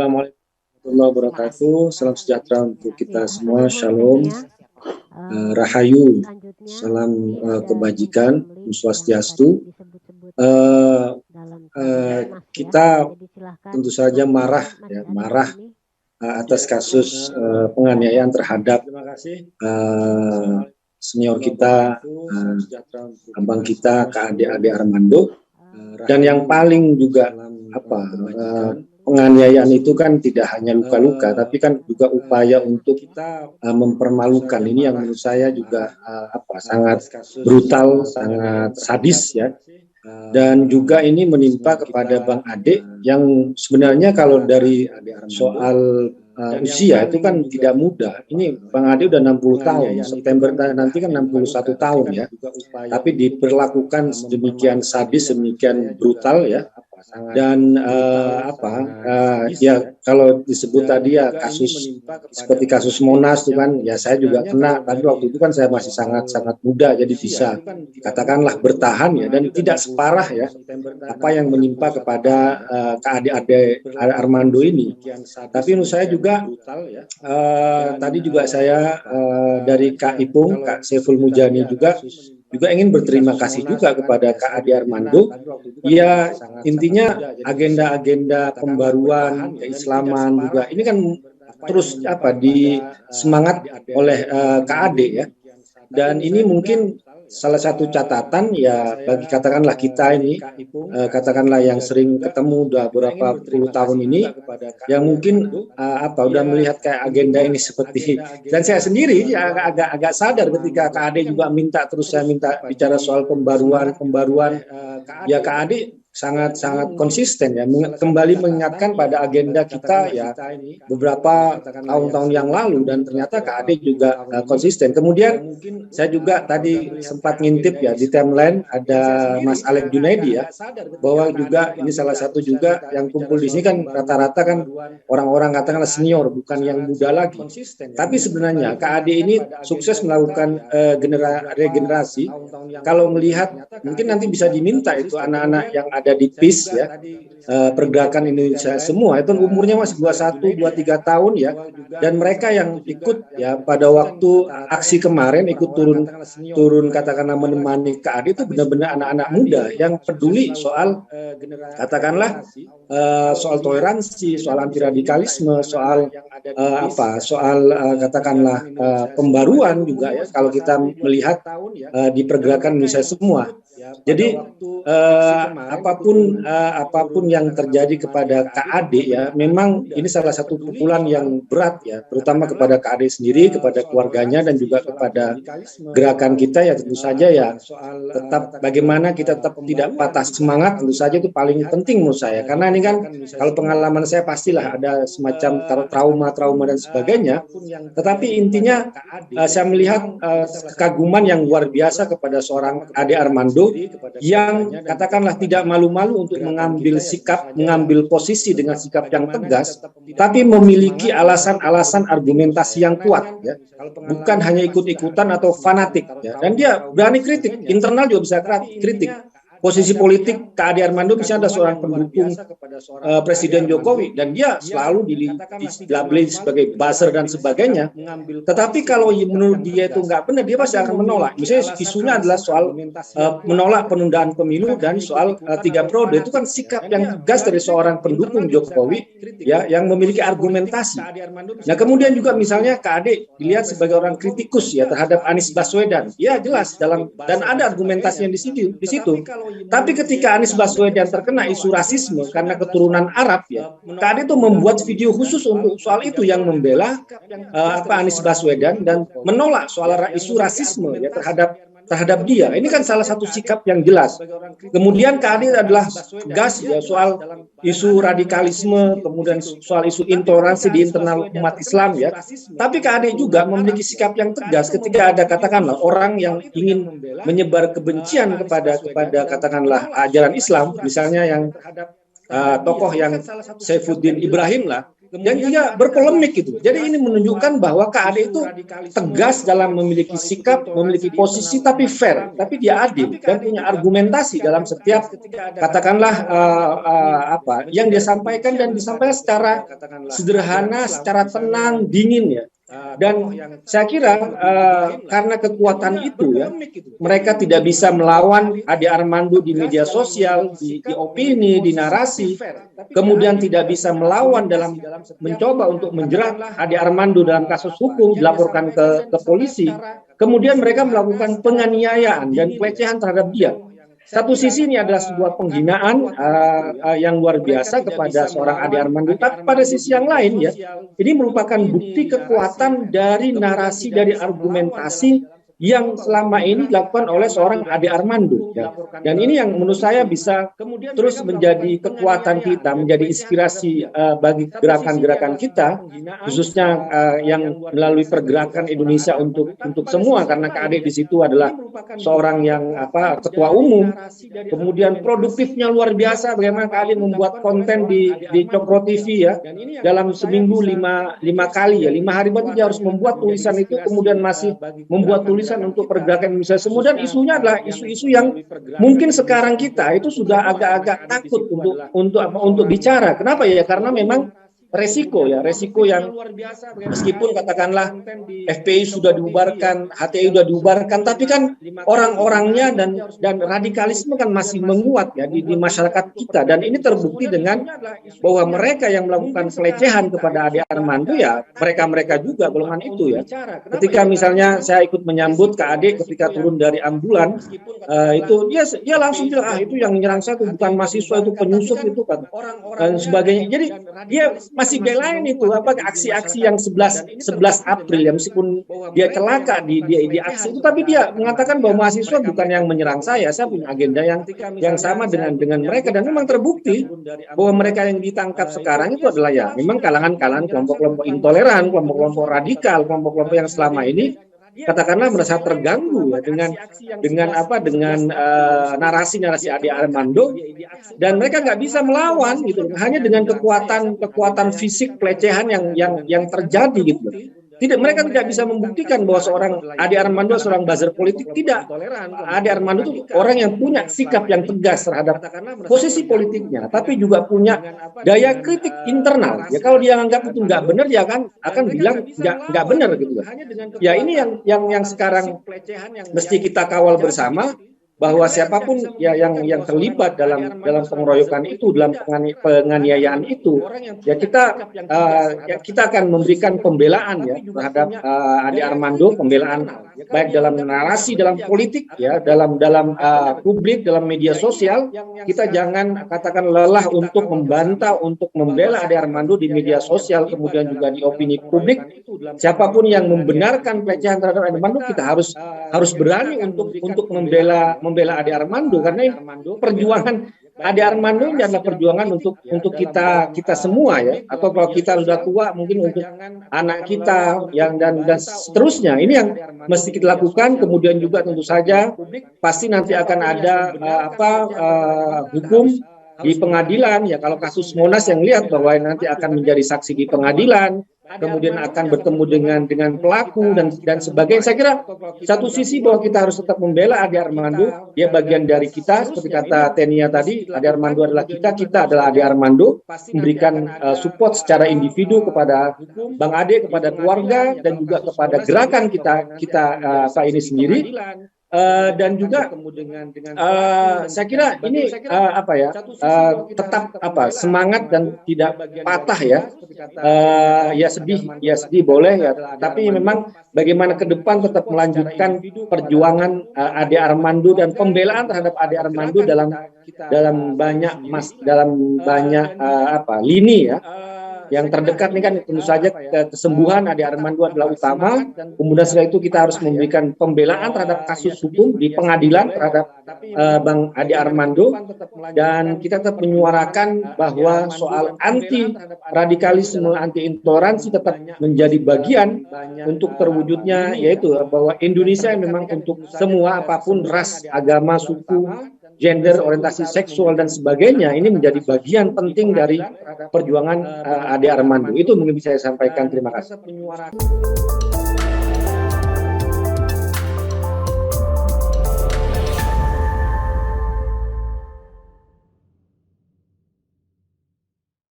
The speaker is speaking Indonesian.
Assalamualaikum warahmatullahi wabarakatuh. Salam sejahtera untuk kita semua. Shalom, Rahayu, salam kebajikan, Om Swastiastu. Kita tentu saja marah atas kasus penganiayaan terhadap senior kita, abang kita, Kak Ade Armando. Dan yang paling juga penganiayaan itu kan tidak hanya luka-luka, tapi kan juga upaya untuk mempermalukan. Ini yang menurut saya juga sangat brutal, sangat sadis ya. Dan juga ini menimpa kepada Bang Ade yang sebenarnya kalau dari soal usia itu kan tidak mudah. Ini Bang Ade udah 60 tahun, September nanti kan 61 tahun ya. Tapi diperlakukan sedemikian sadis, sedemikian brutal ya. Dan ya kalau disebut tadi ya kasus seperti kasus Monas itu kan ya saya juga kena, tapi waktu itu kan saya masih sangat muda, jadi bisa katakanlah bertahan ya, dan tidak separah ya apa yang menimpa kepada Kak Ade Armando ini. Tapi menurut saya juga tadi juga saya dari Kak Ipung, Kak Saiful Mujani juga ingin berterima kasih juga kepada Kak Ade Armando. Ya intinya agenda-agenda pembaruan keislaman juga ini kan terus disemangat oleh Kak Ade ya. Dan ini mungkin salah satu catatan ya bagi katakanlah kita ini, katakanlah yang sering ketemu udah beberapa puluh tahun ini, yang mungkin udah melihat kayak agenda ini seperti, dan saya sendiri ya, agak sadar ketika Kak Ade juga saya minta bicara soal pembaruan ya Kak Ade sangat konsisten ya, kembali mengingatkan pada agenda kita ya beberapa tahun-tahun yang lalu, dan ternyata Kak Ade juga konsisten. Kemudian saya juga tadi sempat ngintip ya di timeline ada Mas Alek Junaidi ya, bahwa juga ini salah satu juga yang kumpul di sini kan rata-rata kan orang-orang katakanlah senior, bukan yang muda lagi. Tapi sebenarnya Kak Ade ini sukses melakukan regenerasi. Kalau melihat mungkin nanti bisa diminta itu anak-anak yang ada di PIS ya, pergerakan Indonesia semua itu umurnya masih 21, 23 tahun ya, dan mereka yang ikut ya pada waktu aksi kemarin ikut turun katakanlah menemani Kak Ade itu benar-benar anak-anak muda yang peduli soal katakanlah soal toleransi, soal anti radikalisme, soal katakanlah pembaruan juga ya kalau kita melihat di pergerakan Indonesia semua. Jadi apapun yang terjadi kepada Kak Ade ya, memang ini salah satu pukulan yang berat ya, terutama kepada Kak Ade sendiri, kepada keluarganya, dan juga kepada gerakan kita ya. Tentu saja ya tetap bagaimana kita tetap tidak patah semangat, tentu saja itu paling penting menurut saya, karena ini kan kalau pengalaman saya pastilah ada semacam trauma dan sebagainya, tetapi intinya saya melihat kekaguman yang luar biasa kepada seorang Ade Armando yang katakanlah tidak malu-malu untuk mengambil sikap, mengambil posisi dengan sikap yang tegas, tapi memiliki alasan-alasan argumentasi yang kuat ya, bukan hanya ikut-ikutan atau fanatik ya. Dan dia berani kritik, internal juga bisa kritik. Posisi politik Kak Ade Armando misalnya ada seorang pendukung Presiden Jokowi, dan dia selalu dilabeli sebagai buzzer dan sebagainya. Tetapi kalau menurut dia itu nggak benar, dia pasti akan menolak. Misalnya isunya adalah soal menolak penundaan pemilu dan soal 3 periode. Itu kan sikap yang tegas dari seorang pendukung Jokowi ya, yang memiliki argumentasi. Nah kemudian juga misalnya Kak Ade dilihat sebagai orang kritikus ya terhadap Anies Baswedan. Ya jelas dan ada argumentasinya di situ. Tapi ketika Anies Baswedan terkena isu rasisme karena keturunan Arab ya, Kak Ade itu membuat video khusus untuk soal itu yang membela Anies Baswedan dan menolak soal isu rasisme ya terhadap dia. Ini kan salah satu sikap yang jelas. Kemudian Kak Ade adalah tegas ya soal isu radikalisme, kemudian soal isu intoleransi di internal umat Islam ya. Tapi Kak Ade juga memiliki sikap yang tegas ketika ada katakanlah orang yang ingin menyebar kebencian kepada katakanlah ajaran Islam, misalnya yang tokoh yang Saifuddin Ibrahim lah, dan juga berpolemik gitu. Jadi ini menunjukkan bahwa KAD itu tegas dalam memiliki sikap, memiliki posisi tapi fair, tapi dia adil dan punya argumentasi dalam setiap katakanlah apa yang dia sampaikan, dan disampaikan secara sederhana, secara tenang, dingin ya. Dan saya kira karena kekuatan itu ya, mereka tidak bisa melawan Ade Armando di media sosial, di opini, di narasi, kemudian tidak bisa melawan dalam mencoba untuk menjerat Ade Armando dalam kasus hukum, dilaporkan ke polisi, kemudian mereka melakukan penganiayaan dan pelecehan terhadap dia. Satu sisi ini adalah sebuah penghinaan yang luar biasa kepada seorang Ade Armando, tapi pada sisi yang lain ya, ini merupakan bukti kekuatan dari narasi, dari argumentasi yang selama ini dilakukan oleh seorang Ade Armando ya. Dan ini yang menurut saya bisa terus menjadi kekuatan kita, menjadi inspirasi bagi gerakan-gerakan kita, khususnya yang melalui pergerakan Indonesia untuk semua, karena KAD di situ adalah seorang yang ketua umum, kemudian produktifnya luar biasa. Bagaimana KAD membuat konten di Cokro TV ya, dalam seminggu lima kali ya, 5 hari berarti dia harus membuat tulisan itu, kemudian masih membuat tulisan untuk pergerakan Indonesia semua, dan isunya adalah isu-isu yang mungkin sekarang kita itu sudah agak-agak takut untuk bicara. Kenapa ya? Karena memang resiko yang meskipun katakanlah FPI sudah dibubarkan, HTI sudah dibubarkan, tapi kan orang-orangnya dan radikalisme kan masih menguat ya di masyarakat kita, dan ini terbukti dengan bahwa mereka yang melakukan pelecehan kepada Ade Armando ya mereka juga golongan itu ya. Ketika misalnya saya ikut menyambut KAD ketika turun dari ambulan, itu dia langsung bilang itu yang menyerang saya itu bukan mahasiswa, itu penyusup itu kan dan sebagainya. Jadi dia masih belain itu aksi-aksi yang 11 April ya, meskipun dia celaka di aksi itu, tapi dia mengatakan bahwa mahasiswa bukan yang menyerang saya punya agenda yang sama dengan mereka, dan memang terbukti bahwa mereka yang ditangkap sekarang itu adalah ya memang kalangan-kalangan kelompok-kelompok intoleran, kelompok-kelompok radikal, kelompok-kelompok yang selama ini katakanlah merasa terganggu ya dengan narasi-narasi Ade Armando, dan mereka nggak bisa melawan gitu, hanya dengan kekuatan fisik pelecehan yang terjadi gitu. Mereka tidak bisa membuktikan bahwa seorang Ade Armando seorang buzzer politik. Tidak. Ade Armando itu orang yang punya sikap yang tegas terhadap posisi politiknya, tapi juga punya daya kritik internal. Ya kalau dia anggap itu nggak benar, dia akan bilang nggak benar gitu. Ya ini yang sekarang mesti kita kawal bersama, bahwa siapapun ya yang terlibat dalam pengeroyokan itu, dalam penganiayaan itu, ya kita akan memberikan pembelaan ya terhadap Ade Armando, pembelaan baik dalam narasi, dalam politik ya, dalam publik, dalam media sosial. Kita jangan katakan lelah untuk membantah, untuk membela Ade Armando di media sosial, kemudian juga di opini publik. Siapapun yang membenarkan pelecehan terhadap Ade Armando, kita harus berani untuk membela Ade Armando, karena perjuangan Ade Armando ini adalah perjuangan untuk kita semua ya, atau kalau kita sudah tua mungkin untuk anak kita yang dan seterusnya. Ini yang mesti kita lakukan. Kemudian juga tentu saja pasti nanti akan ada hukum di pengadilan ya. Kalau kasus Monas yang lihat bahwa nanti akan menjadi saksi di pengadilan, kemudian akan bertemu dengan pelaku dan sebagainya. Saya kira satu sisi bahwa kita harus tetap membela Ade Armando, dia bagian dari kita, seperti kata Tenia tadi, Ade Armando adalah kita adalah Ade Armando, memberikan support secara individu kepada Bang Ade, kepada keluarga, dan juga kepada gerakan kita ini sendiri. Dan juga saya kira ini tetap semangat dan tidak patah ya. Ya sedih boleh ya, tapi memang bagaimana ke depan tetap melanjutkan perjuangan Ade Armando dan pembelaan terhadap Ade Armando dalam banyak lini ya. Yang terdekat ini kan tentu saja kesembuhan Ade Armando adalah utama. Kemudian setelah itu kita harus memberikan pembelaan terhadap kasus hukum di pengadilan terhadap Bang Ade Armando, dan kita tetap menyuarakan bahwa soal anti radikalisme, anti intoleransi tetap menjadi bagian untuk terwujudnya, yaitu bahwa Indonesia memang untuk semua, apapun ras, agama, suku, gender, orientasi seksual dan sebagainya ini menjadi bagian penting dari perjuangan Ade Armando. Itu mungkin bisa saya sampaikan. Terima kasih.